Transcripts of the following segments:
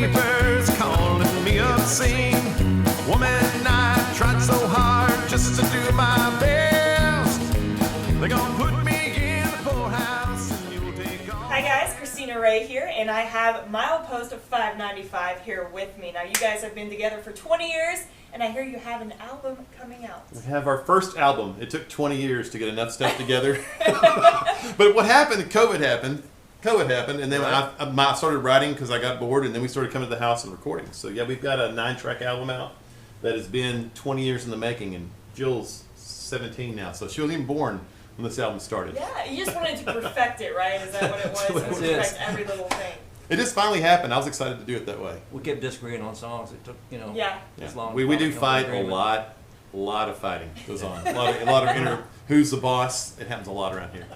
neighbors calling me obscene. Woman, I tried so hard just to do my best. They're gonna put me in the poorhouse and you'll take all. Hi guys, Krystina Ray here, and I have Milepost of 595 here with me. Now you guys have been together for 20 years, and I hear you have an album coming out. We have our first album. It took 20 years to get enough stuff together. But what happened, COVID happened, and then I started writing because I got bored, and then we started coming to the house and recording. So yeah, we've got a 9-track album out that has been 20 years in the making, and Jill's 17 now, so she wasn't even born when this album started. Yeah, you just wanted to perfect it, right? Is that what it was? That's To it. perfect every little thing. It just finally happened. I was excited to do it that way. We kept disagreeing on songs. It took, Yeah. as long. We do fight a lot of fighting goes on. A lot of inner who's the boss. It happens a lot around here.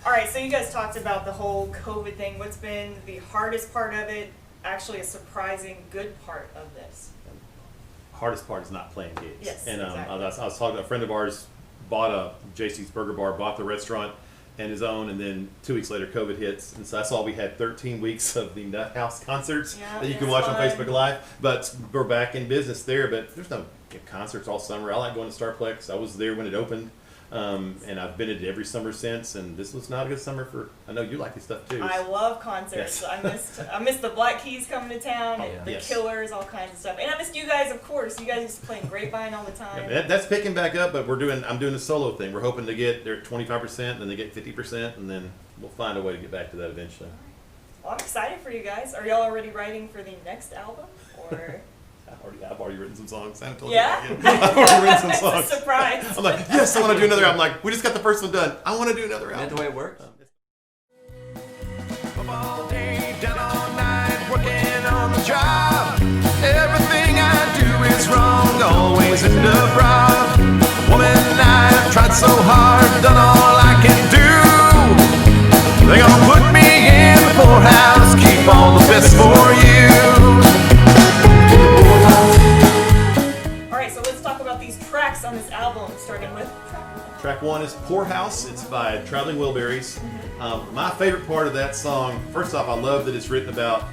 All right, so you guys talked about the whole COVID thing. What's been the hardest part of it? Actually, a surprising good part of this. Hardest part is not playing gigs. Yes, And exactly. I was talking to a friend of ours, bought a JC's Burger Bar, bought the restaurant and his own, and then 2 weeks later COVID hits, and so that's all we had. 13 weeks of the Nut House concerts that you can watch on Facebook Live. But we're back in business there. But there's no concerts all summer. I like going to Starplex. I was there when it opened. And I've been to every summer since, and this was not a good summer for. I know you like this stuff too. I love concerts. Yes. I missed the Black Keys coming to town, yeah. the Yes. Killers, all kinds of stuff, and I missed you guys, of course. You guys used to play in Grapevine all the time. That's picking back up, but I'm doing a solo thing. We're hoping to get there at 25%, then they get 50%, and then we'll find a way to get back to that eventually. Well, I'm excited for you guys. Are y'all already writing for the next album, or? I've already written some songs. I haven't told Yeah? you that yet. I've already written some It's a songs. surprise. I'm like, yes, I want to do another. I'm like, we just got the first one done. I want to do another Is that album. the way it works? Up all day, down all night, working on the job. Everything I do is wrong, always end up robbed. Woman, I've tried so hard, done all I can do. They gonna put me in the poorhouse, keep all the best for you. All right, so let's talk about these tracks on this album, starting with Track 1 is Poorhouse. It's by Traveling Wilburys. My favorite part of that song, first off, I love that it's written about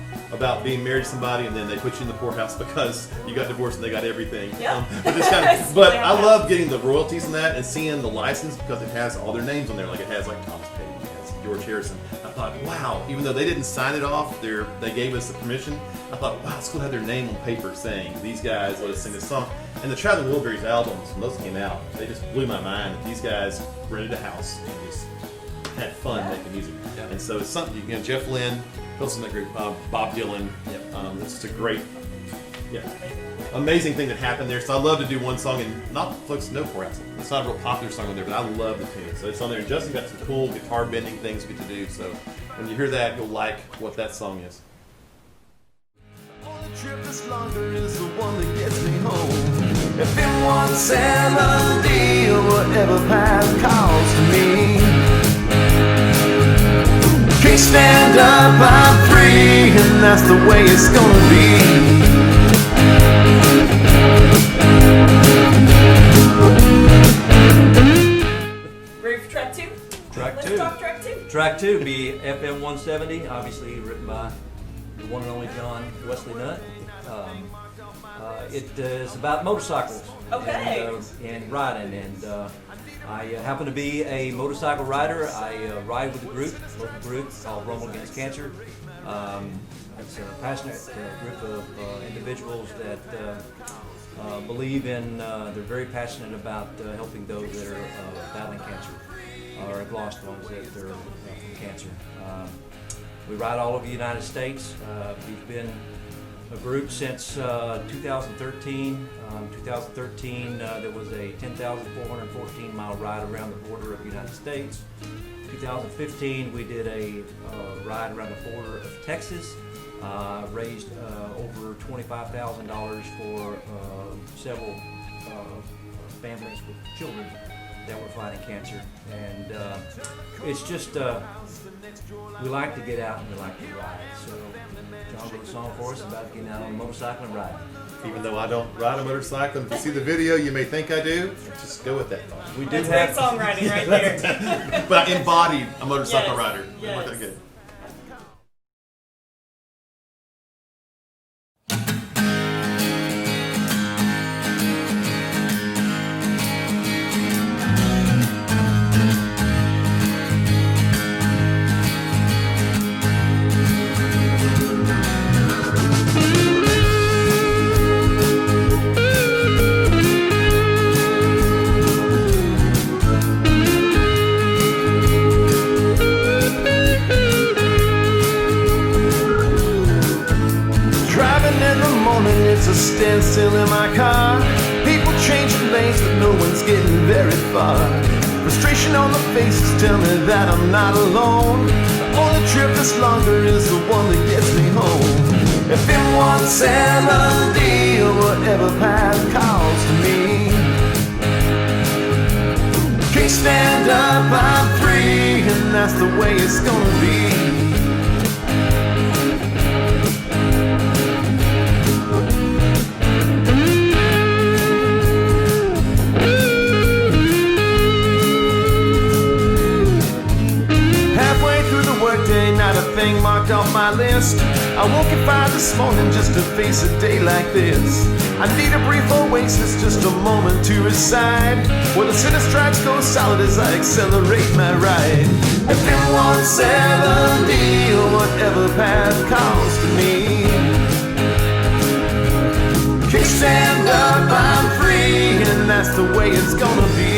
being married to somebody and then they put you in the poorhouse because you got divorced and they got everything. Yeah. But I love getting the royalties in that and seeing the license because it has all their names on there. Like it has like Thomas Paine, it has George Harrison. I thought, wow, even though they didn't sign it off, they gave us the permission. I thought, wow, it's cool to have their name on paper saying these guys let us sing this song. And the Traveling Wilburys albums, when those came out, they just blew my mind that these guys rented a house and just had fun making music. Yeah. And so it's something, Jeff Lynne, Wilson that group, Bob Dylan. It's just a great, amazing thing that happened there. So I love to do one song, and not folks know Poorhouse. It's not a real popular song on there, but I love the tune. So it's on there, and Justin got some cool guitar bending things we get to do. So when you hear that, you'll like what that song is. Only trip that's longer is the one that gets me home. If in 170 or whatever path calls to me, can't stand up, I'm free, and that's the way it's gonna be. Ready for track 2? Track Let's 2. talk track 2. Track 2 be FM 170, obviously written by the one and only John Wesley Nutt. It is about motorcycles and riding, and I happen to be a motorcycle rider. I ride with a local group called Rumble Against Cancer. It's a passionate group of individuals that believe in, they're very passionate about helping those that are battling cancer or have lost ones that are from cancer. We ride all over the United States. We've been a group since 2013. 2013, there was a 10,414 mile ride around the border of the United States. 2015, we did a ride around the border of Texas. Raised over $25,000 for several families with children that were fighting cancer. And it's just, we like to get out and we like to ride. So John wrote a song for us about getting out on a motorcycle and riding. Even though I don't ride a motorcycle, if you see the video, you may think I do. Just go with that thought. We do That's have great songwriting right there. But I embodied a motorcycle Yes, rider. yes. It worked out good. it's a standstill in my car. People changing lanes, but no one's getting very far. Frustration on the faces tell me that I'm not alone. The only trip that's longer is the one that gets me home. If in 170 or whatever path calls to me, can't stand up, I'm free, and that's the way it's gonna be. Not a thing marked off my list. I woke at 5 this morning just to face a day like this. I need a brief oasis, just a moment to reside, where the center stripes go solid as I accelerate my ride. If in 170 or whatever path calls to me, can't stand up, I'm free, and that's the way it's gonna be.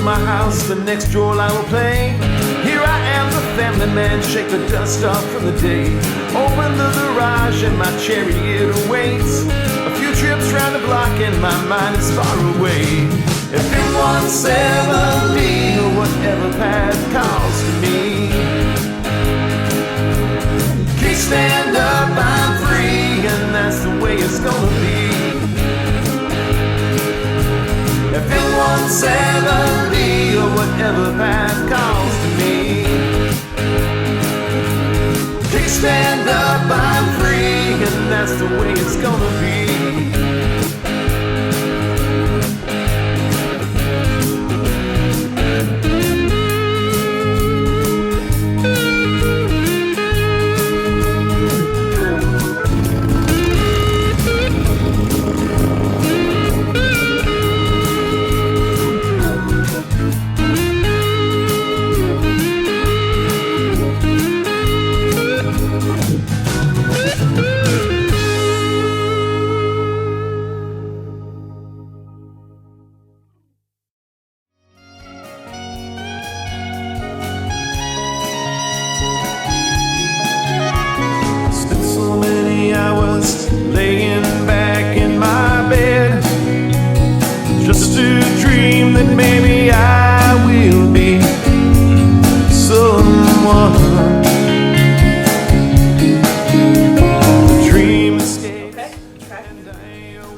My house, the next role I will play. Here I am, the family man, shake the dust off from the day. Open the garage and my chariot awaits. A few trips round the block and my mind is far away. If in 170 or whatever path calls to me, can't stand up, I'm free, and that's the way it's gonna be. If in 170 or whatever path calls to me, can't stand up, I'm free, and that's the way it's gonna be. Laying back in my bed, just to dream that maybe I will be someone. The dream escapes. Okay,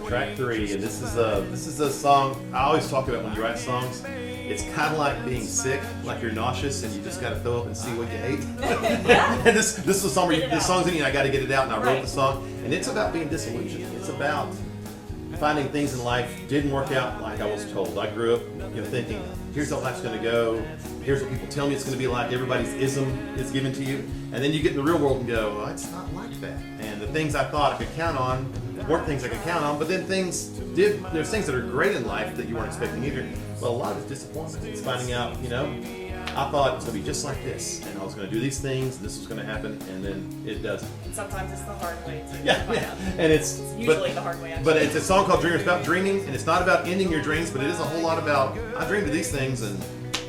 Track 3, and this is a song I always talk about when you write songs. It's kind of like being sick, like you're nauseous and you just got to throw up and see what you ate. And this is a song where this song's in you, I got to get it out, and I wrote the song. And it's about being disillusioned. It's about finding things in life didn't work out like I was told. I grew up, thinking, here's how life's going to go. Here's what people tell me it's going to be like. Everybody's ism is given to you. And then you get in the real world and go, oh, it's not like that. And the things I thought I could count on weren't things I could count on. But then there's things that are great in life that you weren't expecting either. But a lot of disappointment. It's finding out, I thought it was going to be just like this, and I was going to do these things, and this was going to happen, and then it doesn't. Sometimes it's the hard way to Yeah. And it's usually the hard way, actually. But it's a song called Dreamer. It's about dreaming, and it's not about ending your dreams, but it is a whole lot about, I dreamed of these things, and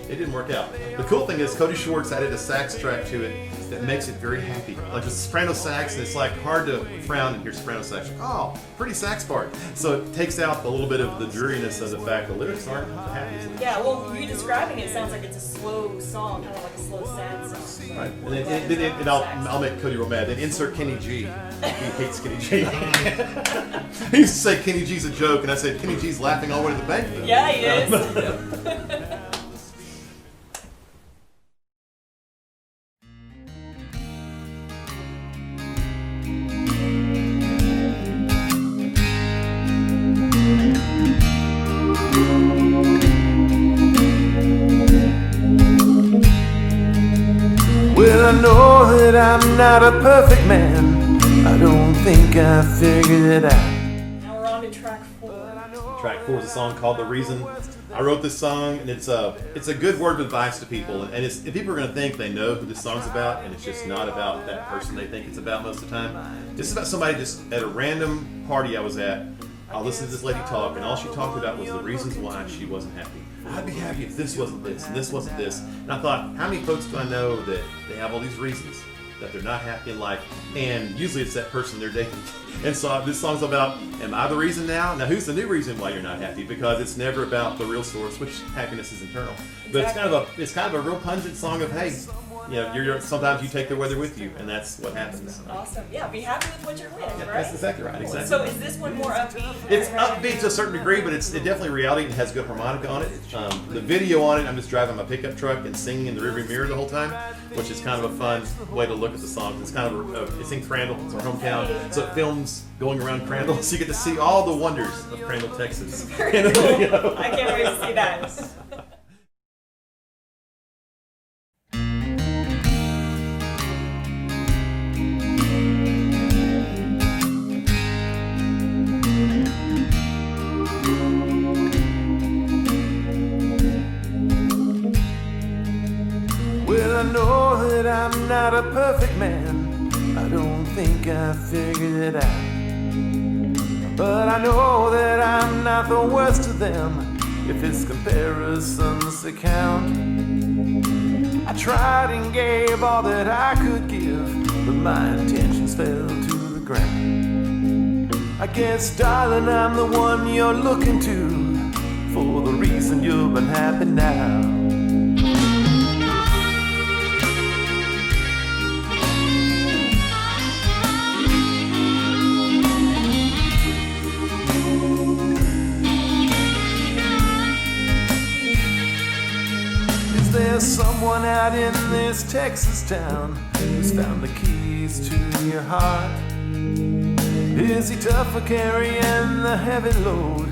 it didn't work out. The cool thing is Cody Schwartz added a sax track to it that makes it very happy. Like the soprano sax, and it's like hard to frown and hear soprano sax. Oh, pretty sax part. So it takes out a little bit of the dreariness of the fact the lyrics aren't the happiest. Yeah, well, you describing it sounds like it's a slow song, kind of like a slow sad song. Right, and then I'll make Cody real mad. Then insert Kenny G. He hates Kenny G. He used to say Kenny G's a joke, and I said Kenny G's laughing all the way to the bank. Though. Yeah, he is. Well, I know that I'm not a perfect man. I don't think I figured it out. Now we're on to track Track 4 is a song called The Reason. I wrote this song, and it's a good word of advice to people. And if people are going to think they know who this song's about, and it's just not about that person they think it's about most of the time. This is about somebody just at a random party I was at. I listened to this lady talk, and all she talked about was the reasons why she wasn't happy. I'd be happy if this wasn't this, and this wasn't this. And I thought, how many folks do I know that they have all these reasons that they're not happy in life? And usually it's that person they're dating. And so this song's about, am I the reason now? Now, who's the new reason why you're not happy? Because it's never about the real source, which happiness is internal. But it's kind of a real pungent song of, hey, you know, sometimes you take the weather with you, and that's what happens. Awesome. Yeah, be happy with what you're with, right? That's exactly right. Exactly. So is this one more upbeat? It's upbeat to a certain degree, but it's definitely reality. It has good harmonica on it. The video on it, I'm just driving my pickup truck and singing in the rearview mirror the whole time, which is kind of a fun way to look at the song. It's kind of it's in Crandall, it's our hometown, so it films going around Crandall, so you get to see all the wonders of Crandall, Texas. Very cool. I can't wait to see that. Well, I know that I'm not a perfect man. I don't think I figured it out. But I know that I'm not the worst of them, if it's comparisons that count. I tried and gave all that I could give, but my intentions fell to the ground. I guess, darling, I'm the one you're looking to for the reason you're unhappy now. There's someone out in this Texas town who's found the keys to your heart. Is he tough for carrying the heavy load?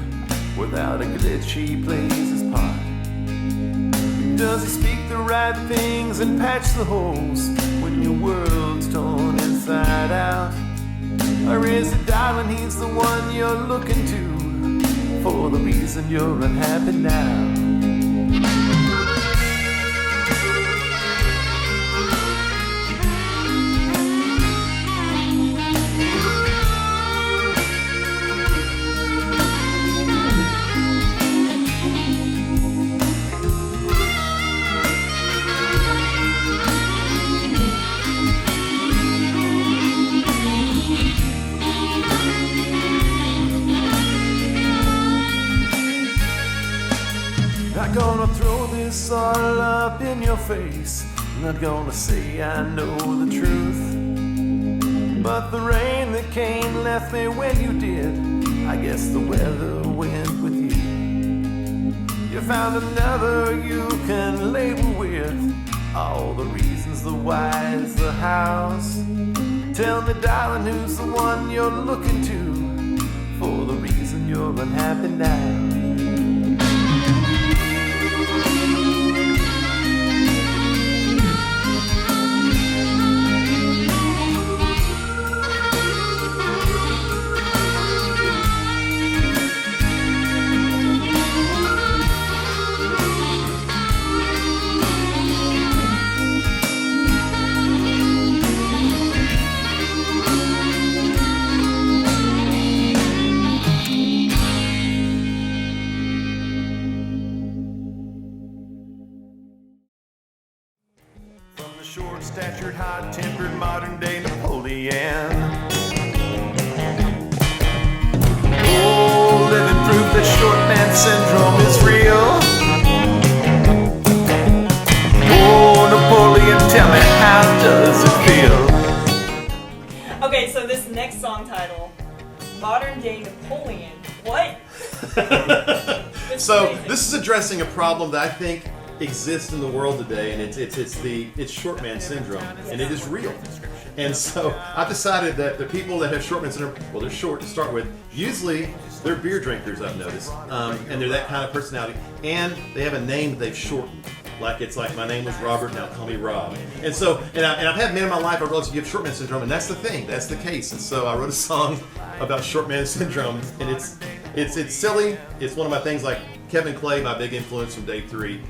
Without a glitch he plays his part. Does he speak the right things and patch the holes when your world's torn inside out? Or is it, darling, he's the one you're looking to for the reason you're unhappy now? Not gonna throw this all up in your face. Not gonna say I know the truth. But the rain that came left me when you did. I guess the weather went with you. You found another you can label with all the reasons, the whys, the hows. Tell me, darling, who's the one you're looking to for the reason you're unhappy now? Short-statured, hot-tempered, modern-day Napoleon. Oh, living proof that short man syndrome is real. Oh, Napoleon, tell me, how does it feel? Okay, so this next song title, Modern Day Napoleon. What? So this is addressing a problem that I think exists in the world today, and it's short man syndrome, and it is real. And so I've decided that the people that have short man syndrome, well, they're short to start with. Usually they're beer drinkers, I've noticed, and they're that kind of personality, and they have a name that they've shortened. Like it's like, my name was Robert, now call me Rob. And so, and I've had men in my life I realized you have short man syndrome, and that's the thing, that's the case. And so I wrote a song about short man syndrome, and It's silly. It's one of my things. Like Kevin Clay, my big influence from day 3.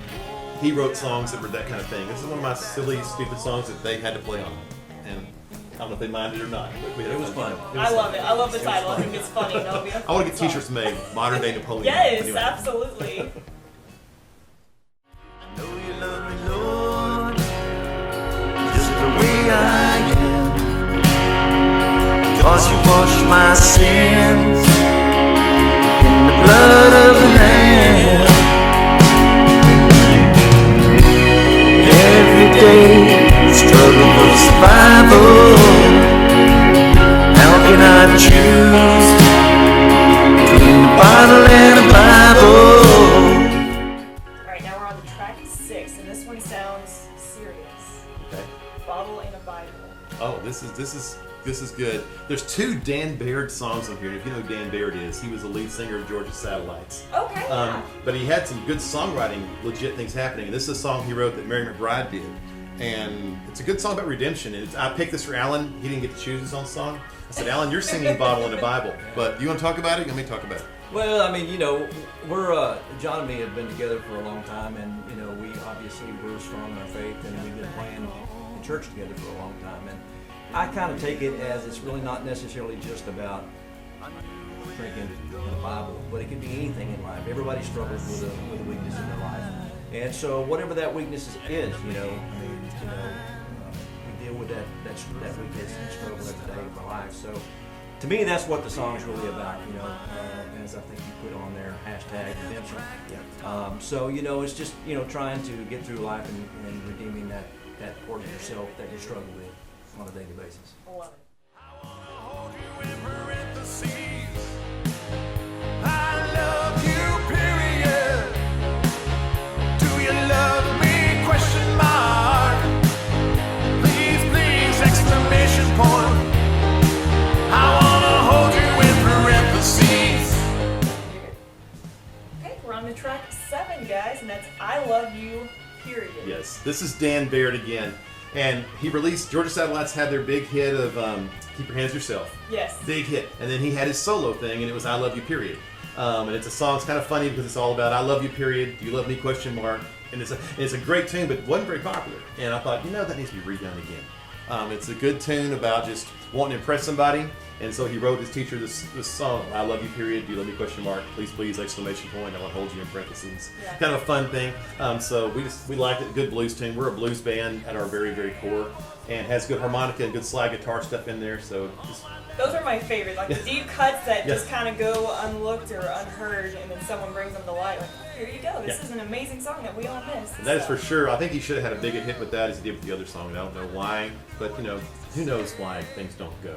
He wrote songs that were that kind of thing. This is one of my silly, stupid songs that they had to play on, and I don't know if they minded or not. But It was fun. I love it. I love the title. I think it's funny. And it'll be a I want to fun get song. T-shirts made, modern day Napoleon. Yes, Anyway. absolutely. I know you love me, Lord, just the way I am. 'Cause you wash my sins in the blood of the Lamb. Every day, struggle for survival. How can I choose between a bottle and a Bible? All right, now we're on to track 6, and this one sounds serious. Okay. Bottle and a Bible. Oh, this is good. There's 2 Dan Baird songs on here. And if you know who Dan Baird is, he was the lead singer of Georgia Satellites. Okay. Yeah. But he had some good songwriting, legit things happening. And this is a song he wrote that Mary McBride did. And it's a good song about redemption. And I picked this for Alan. He didn't get to choose his own song. I said, Alan, you're singing Bottle in the Bible. But you want to talk about it? Let me talk about it. Well, I mean, you know, we're John and me have been together for a long time, and you know, we obviously were strong in our faith, and we've been playing in church together for a long time. And I kind of take it as it's really not necessarily just about drinking the Bible, but it can be anything in life. Everybody struggles with a weakness in their life, and so whatever that weakness is, you know, I mean, you know, we deal with that weakness and struggle every day of our life. So. To me, that's what the song's really about, you know, as I think you put on there, #redemption. So, you know, it's just, you know, trying to get through life and redeeming that part of yourself that you struggle with on a daily basis. I love it. I love you, period. Do you love me? Question mark. Please, exclamation point. I wanna hold you in parentheses. Okay, we're on to track 7, guys, and that's I Love You, period. Yes, this is Dan Baird again. And he released, Georgia Satellites had their big hit of Keep Your Hands to Yourself. Yes. Big hit. And then he had his solo thing, and it was I Love You, period. And it's a song, it's kind of funny because it's all about I love you, period. Do you love me, question mark. And it's a great tune, but it wasn't very popular. And I thought, you know, that needs to be redone again. It's a good tune about just wanting to impress somebody. And so he wrote his teacher this song, I love you, period. Do you love me, question mark. Please, exclamation point. I want to hold you in parentheses. Yeah. Kind of a fun thing. So we liked it. Good blues tune. We're a blues band at our very, very core. And has good harmonica and good slide guitar stuff in there. So just, Those are my favorite, like the deep cuts that Yeah. just kind of go unlooked or unheard, and then someone brings them to light. Like, here you go. This Yeah. is an amazing song that we all missed. that is So, for sure. I think he should have had a bigger hit with that as he did with the other song. And I don't know why. But, you know, who knows why things don't go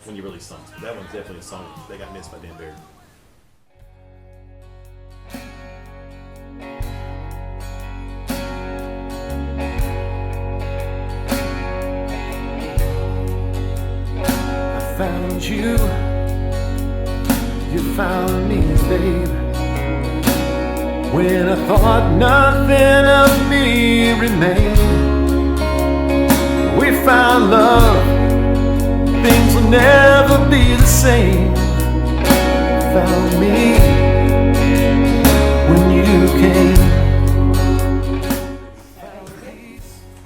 when you release songs. That one's definitely a song that got missed by Dan Baird. I found you, you found me, babe. When I thought nothing of me remained, we found love, things will never be the same. Found me when you came.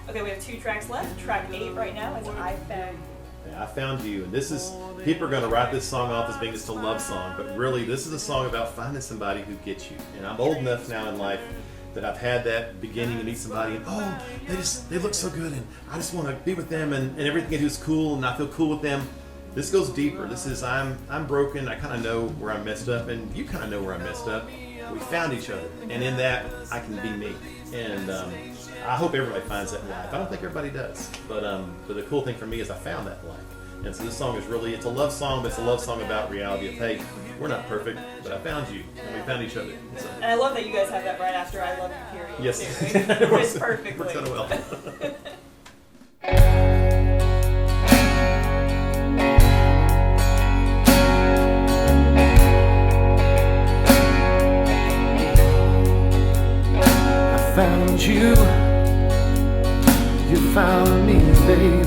Okay, we have 2 tracks left. Track 8 right now is I Found You. I Found You, and this is, people are going to write this song off as being just a love song, but really this is a song about finding somebody who gets you. And I'm old enough now in life that I've had that beginning to meet somebody and they look so good and I just want to be with them and everything I do is cool and I feel cool with them. This goes deeper. This is I'm broken. I kind of know where I messed up and you kind of know where I messed up. We found each other, and in that I can be me. And I hope everybody finds that in life. I don't think everybody does, but the cool thing for me is I found that in life. And so this song is really, it's a love song, but it's a love song about reality of, hey, we're not perfect, but I found you, and we found each other. So, And I love that you guys have that right after I Love You, period. yes, too. It it fits works perfectly. kind of well. I found you, you found me, babe.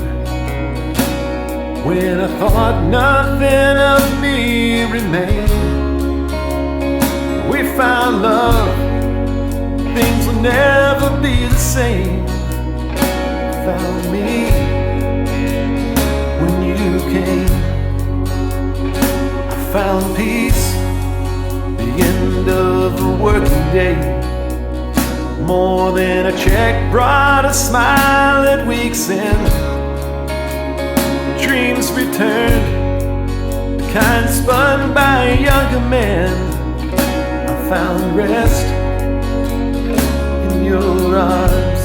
When I thought nothing of me remained, found love. Things will never be the same. Found me when you came. I found peace, the end of the working day. More than a check brought a smile at week's end. Dreams returned, the kind spun by a younger man. I found rest in your arms.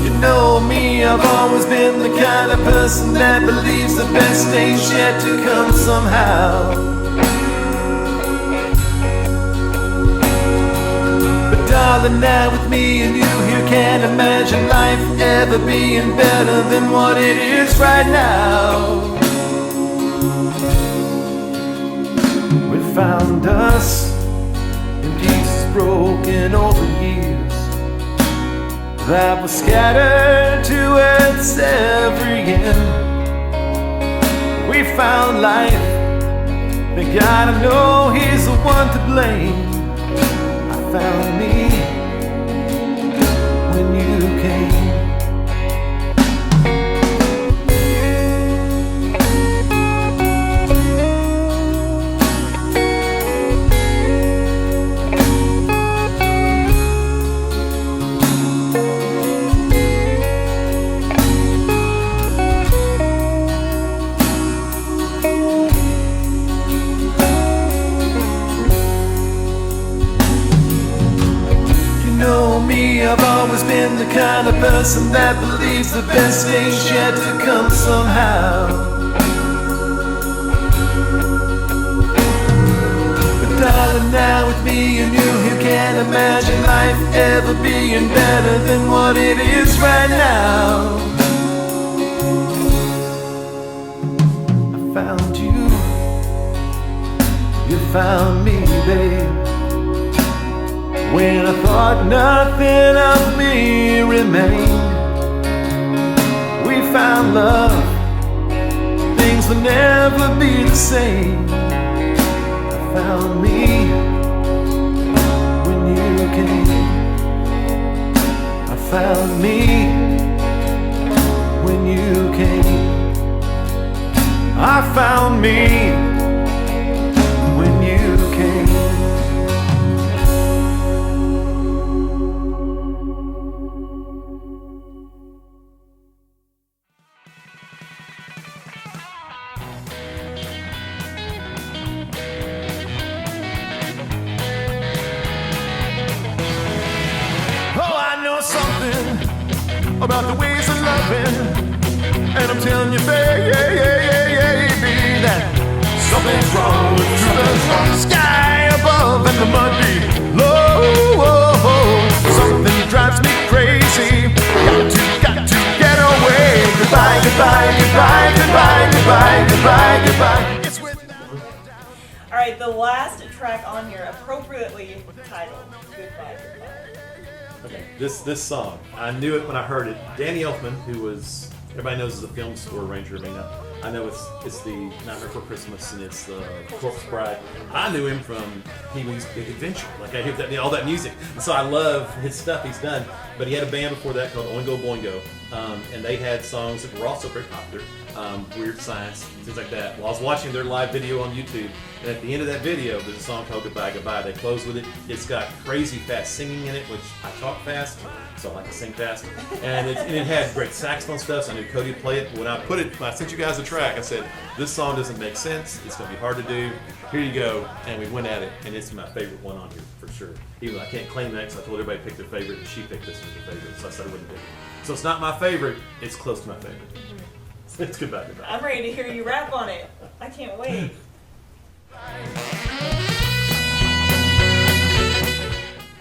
You know me, I've always been the kind of person that believes the best days yet to come somehow. Darling, now with me and you here, can't imagine life ever being better than what it is right now. We found us in pieces broken over years that were scattered to its every end. We found life, they gotta know he's the one to blame. Found me when you came. I've always been the kind of person that believes the best days yet to come somehow. But darling, now with me and you here, can't imagine life ever being better than what it is right now. I found you, you found me, babe. When I thought nothing of me remained, we found love. Things will never be the same. I found me when you came. I found me when you came. I found me when you came. About the ways of loving, and I'm telling you, baby, that something's wrong with the sky above and the mud below. Something drives me crazy. Got to get away. Goodbye, goodbye, goodbye, goodbye, goodbye, goodbye, goodbye. It's with. All right, the last track on here, appropriately titled "Goodbye, Goodbye." Okay, this song, I knew it when I heard it. Danny Elfman, who was, everybody knows is a film score arranger, I know it's the Nightmare Before Christmas and it's the Corpse Bride. I knew him from Pee-wee's Big Adventure. Like I hear that, all that music, and so I love his stuff he's done. But he had a band before that called Oingo Boingo, and they had songs that were also very popular, Weird Science, things like that. Well, I was watching their live video on YouTube, and at the end of that video, there's a song called Goodbye, Goodbye. They close with it. It's got crazy fast singing in it, which I talk fast, so I like to sing fast. And it had great saxophone stuff, so I knew Cody would play it. When I sent you guys a track, I said, this song doesn't make sense. It's going to be hard to do. Here you go. And we went at it, and it's my favorite one on here, for sure. Even though I can't claim that, because I told everybody to pick their favorite, and she picked this one as her favorite, so I said I wouldn't pick it. So it's not my favorite, it's close to my favorite. It's Goodbye, Goodbye. I'm ready to hear you rap on it. I can't wait. All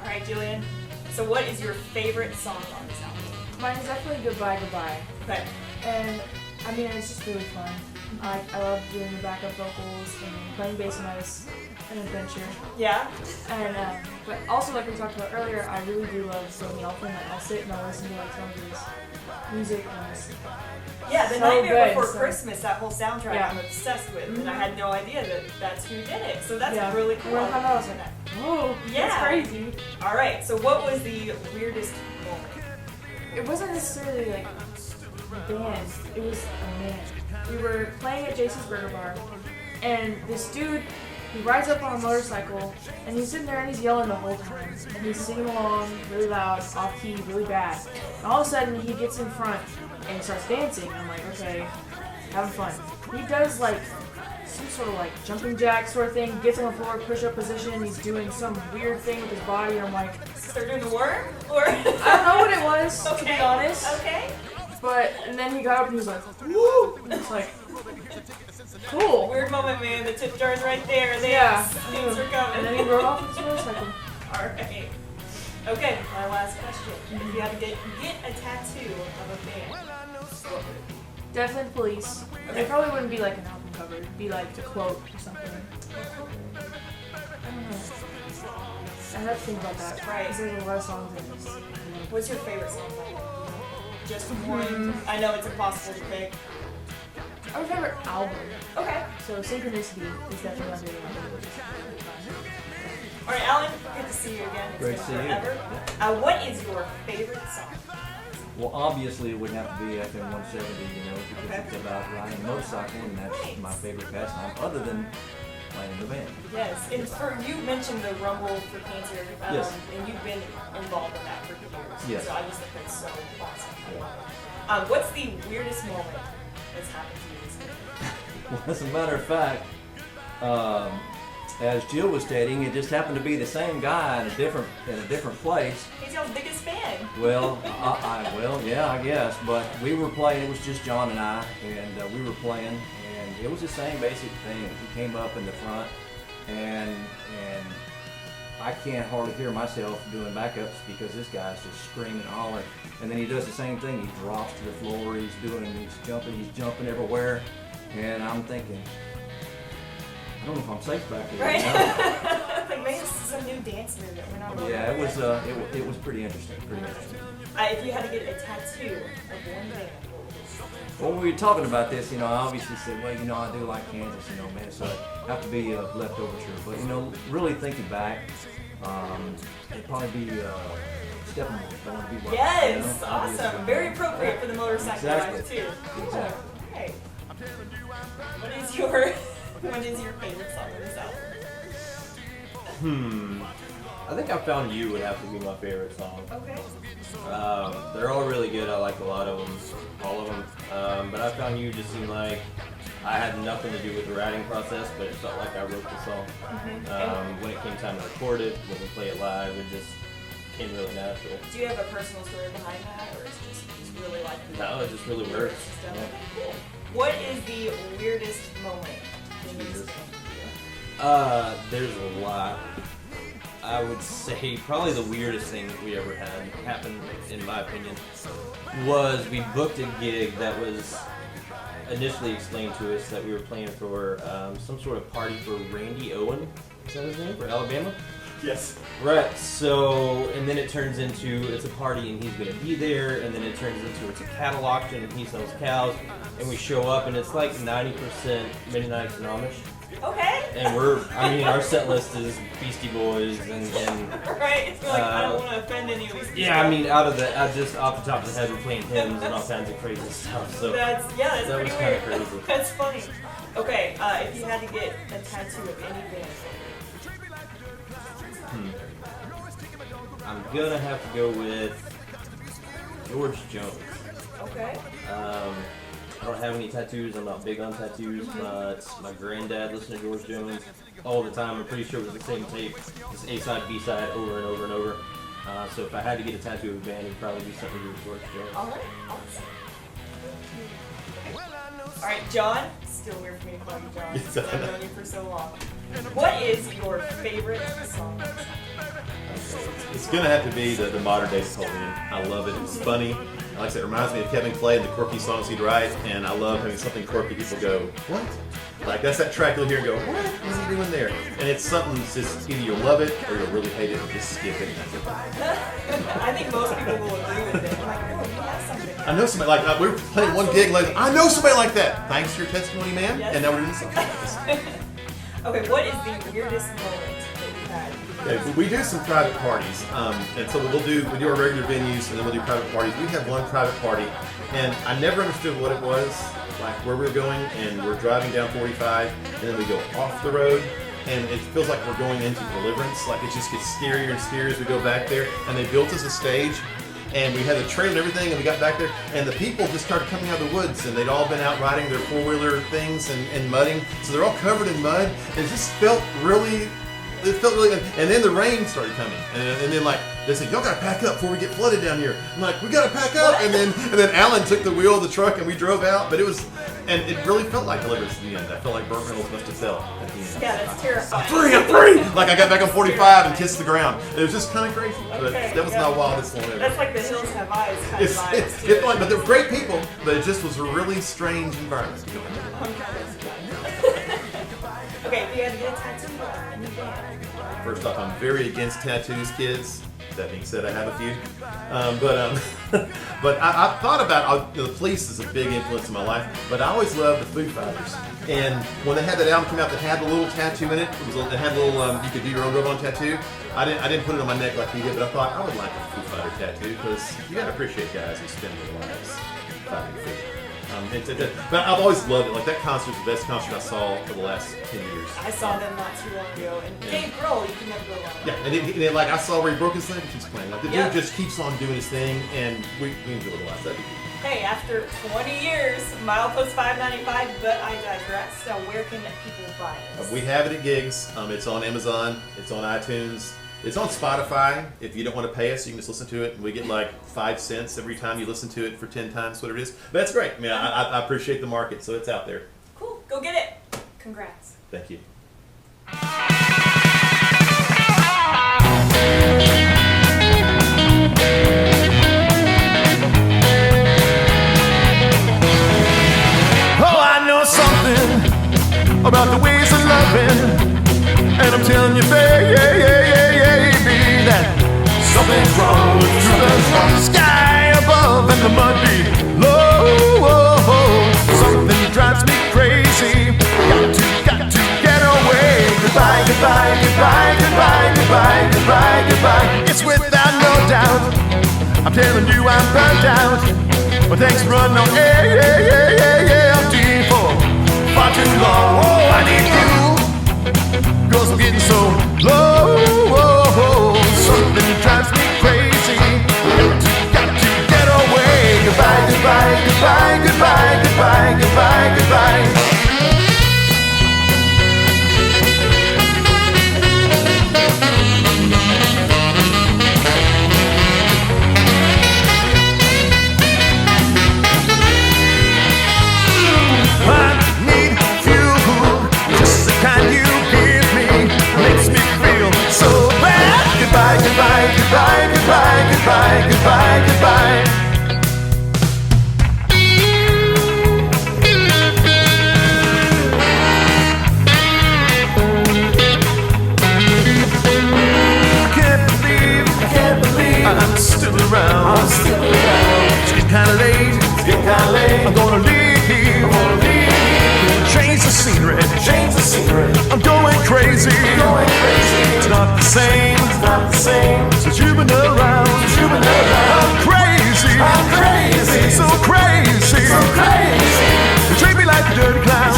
right, Julian. So what is your favorite song on this album? Mine is definitely Goodbye, Goodbye. Okay. And I mean, it's just really fun. I love doing the backup vocals and playing bass and ice, an adventure. Yeah. And but also, like we talked about earlier, I really do love Stone the Elephant. Like, I'll sit and I'll listen to like some of his music and it's Yeah, The so Nightmare good, Before so- Christmas, that whole soundtrack Yeah. I'm obsessed with, and I had no idea that that's who did it. So that's Yeah. really cool. When I found out, I was like, whoa, Yeah. that's crazy. All right, so what was the weirdest moment? It wasn't necessarily like a band, it was a man. We were playing at Jason's Burger Bar, and this dude, he rides up on a motorcycle, and he's sitting there and he's yelling the whole time. And he's singing along really loud, off key, really bad. And all of a sudden, he gets in front and he starts dancing. I'm like, okay, having fun. He does like some sort of like jumping jack sort of thing, gets on the floor, push-up position, he's doing some weird thing with his body, and I'm like, Start doing the worm? Or I don't know what it was, to be Okay. honest. Okay. But, and then he got up and he was like, woo! And it's like, cool. Weird moment, man. The tip jar's right there. Thanks. Yeah. Things are coming. And then he rode off with his motorcycle. All right. Okay, my last question. If you had to get a tattoo of a band, what would it be? Definitely the Police. Okay. It probably wouldn't be like an album cover. It'd be like a quote or something. I don't know. I have to think about that. Right. Because there's a lot of songs in this. What's your favorite song? Just one. I know it's impossible to pick. Our favorite album. Okay. So Synchronicity is definitely my favorite album. All right, Alan. Good to see you again. It's Great been to see you. forever. What is your favorite song? Well, obviously it would have to be FM 170, you know, because Okay. it's about riding a motorcycle, and that's Nice. my favorite pastime, other than playing in the band. Yes, and for you mentioned the Rumble for Cancer, Yes. and you've been involved in that for years. Yes. So I just think that's so awesome. What's the weirdest moment that's happened to you recently? Well, as a matter of fact, as Jill was stating, it just happened to be the same guy in a different place. He's y'all's biggest fan. Well, yeah, I guess. But we were playing. It was just John and I, and we were playing, and it was the same basic thing. He came up in the front, and I can't hardly hear myself doing backups because this guy's just screaming and hollering. And then he does the same thing. He drops to the floor. He's jumping everywhere, and I'm thinking, I don't know if I'm safe back here. Right? You know? Like, maybe this is some new dance move that we're not really Yeah, aware of. it was pretty interesting. If you had to get a tattoo of one band, what would it be? When we were talking about this, you know, I obviously said, well, you know, I do like Kansas, you know, man, so I have to be left overture. But, you know, really thinking back, it'd probably be Steppenwolf. I want to be one. Yes, you know, awesome. obviously. Very appropriate for the motorcycle Exactly. ride too. Exactly. Okay. What is your favorite song of this album? I think I Found You would have to be my favorite song. Okay. They're all really good. I like a lot of them, all of them. But I Found You just seemed like I had nothing to do with the writing process, but it felt like I wrote the song. When it came time to record it, when we play it live, it just came really natural. Do you have a personal story behind that, or is it just really like the No, it just really works. stuff? Yeah. Cool. What is the weirdest moment in music? There's a lot. I would say probably the weirdest thing we ever had happen, in my opinion, was we booked a gig that was initially explained to us that we were playing for some sort of party for Randy Owen. Is that his name? For Alabama? Yes. Right, so, and then it turns into it's a party and he's gonna be there, and then it turns into it's a cattle auction and he sells cows, and we show up and it's like 90% Mennonites and Amish. Okay. And our set list is Beastie Boys and Right. It's like I don't want to offend any of these people. yeah, I mean, just off the top of the head, we're playing hymns and all kinds of crazy stuff. So That's that pretty was weird. kinda crazy. That's funny. Okay, if you had to get a tattoo of any band, I'm gonna have to go with George Jones. okay. I don't have any tattoos. I'm not big on tattoos, but my granddad listened to George Jones all the time. I'm pretty sure it was the same tape, just A side, B side, over and over and over. So if I had to get a tattoo of a band, it'd probably be something to do with George Jones. All right. Awesome. All right, John. Still weird for me to call you John. Yes. I've known you for so long. What is your favorite song? It's gonna have to be the modern day Napoleon. I love it. It's funny. Like I said, it reminds me of Kevin Clay and the quirky songs he'd write, and I love having something quirky. People go, what? Like, that's that track you'll hear and go, what is he doing there? And it's something that's just either you'll love it or you'll really hate it and just skip it. I think most people will agree with it. I'm like, oh, you have something. I know somebody like that. We were playing one gig like, I know somebody like that. Thanks for your testimony, man. Yes. And now we're doing something like this. Okay, what is the weirdest moment that you've had? Yeah, we do some private parties, and so we do our regular venues, and then we'll do private parties. We have one private party, and I never understood what it was, like where we were going, and we're driving down 45, and then we go off the road, and it feels like we're going into deliverance. Like it just gets scarier and scarier as we go back there. And they built us a stage, and we had a trailer and everything, and we got back there, and the people just started coming out of the woods, and they'd all been out riding their four-wheeler things and mudding, so they're all covered in mud. And it just felt really good. And then the rain started coming, and then like they said, y'all gotta pack up before we get flooded down here. I'm like, we gotta pack up, and then Alan took the wheel of the truck and we drove out. But it really felt like deliverance at the end. I felt like Burt Reynolds must have felt at the end. Yeah, that's terrifying. I'm free! Like I got back on 45 and kissed the ground. It was just kind of crazy, but Okay, that was not wildest one ever. That's like the hills have eyes kind of vibes. It's like, but they're great people, but it just was a really strange environment. Okay, if you had to get a tattoo in the band. First off, I'm very against tattoos, kids. That being said, I have a few. But I thought about the Police is a big influence in my life. But I always loved the Foo Fighters. And when they had that album come out that had the little tattoo in it, it had a little you could do your own rub-on tattoo. I didn't put it on my neck like he did, but I thought I would like a Foo Fighter tattoo because you gotta appreciate guys who spend their lives fighting Foo. But I've always loved it. Like that concert's the best concert I saw for the last 10 years. I saw them not too long ago, and Dave Grohl, you can never go wrong. Yeah, and like I saw where he broke his leg and keeps playing. Like the dude just keeps on doing his thing, and we enjoy it a lot. That'd be cool. Hey, after 20 years, milepost 595, but I digress. Now, where can people find us? We have it at gigs. It's on Amazon. It's on iTunes. It's on Spotify. If you don't want to pay us, you can just listen to it. We get like 5 cents every time you listen to it for 10 times, whatever it is. But that's great. I mean, I appreciate the market, so it's out there. Cool. Go get it. Congrats. Thank you. Oh, I know something about the ways of loving, and I'm telling you, baby, that something's wrong with the sky above and the mud below. Something drives me crazy. Got to get away. Goodbye, goodbye, goodbye, goodbye, goodbye, goodbye, goodbye. It's without no doubt. I'm telling you, I'm burned out. But thanks for running on empty for far too long. Oh, I need you, 'cause I'm getting so low. Something drives me crazy. Got to get away. Goodbye, goodbye, goodbye, goodbye, goodbye, goodbye, goodbye. Goodbye, goodbye, goodbye, goodbye, goodbye. I can't believe I'm still around. It's getting kinda late. I'm gonna leave. Change the scenery. I'm going crazy. It's not the same. Since you've been around. I'm crazy. So crazy. You treat me like a dirty clown.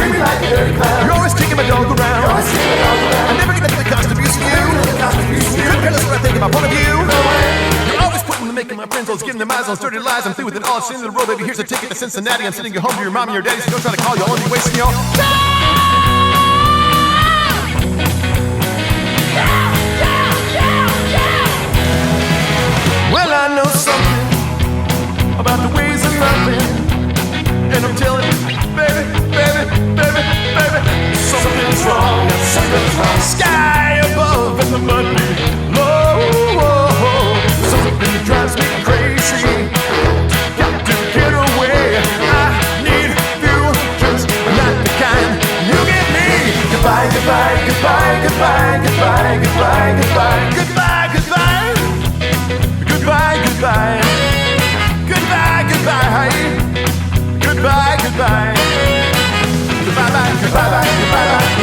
You're always kicking my dog around. I never get the cost of abusing you. You couldn't care less what I think about one of you. You're always putting the making my friends, always getting their eyes on dirty lies. I'm through with it all. It's the end of the road, baby. Here's a ticket to Cincinnati. I'm sending you home to your mom and your daddy. So don't try to call. You'll only be wasting your time. Well, I know something about the ways of loving, and I'm telling you, baby, something's wrong. Sky above and the mud below. Something drives me crazy. Got Goodbye, goodbye, goodbye, goodbye, goodbye, goodbye, goodbye, goodbye, goodbye, goodbye, goodbye, goodbye, goodbye, goodbye, goodbye, goodbye, goodbye, goodbye, goodbye.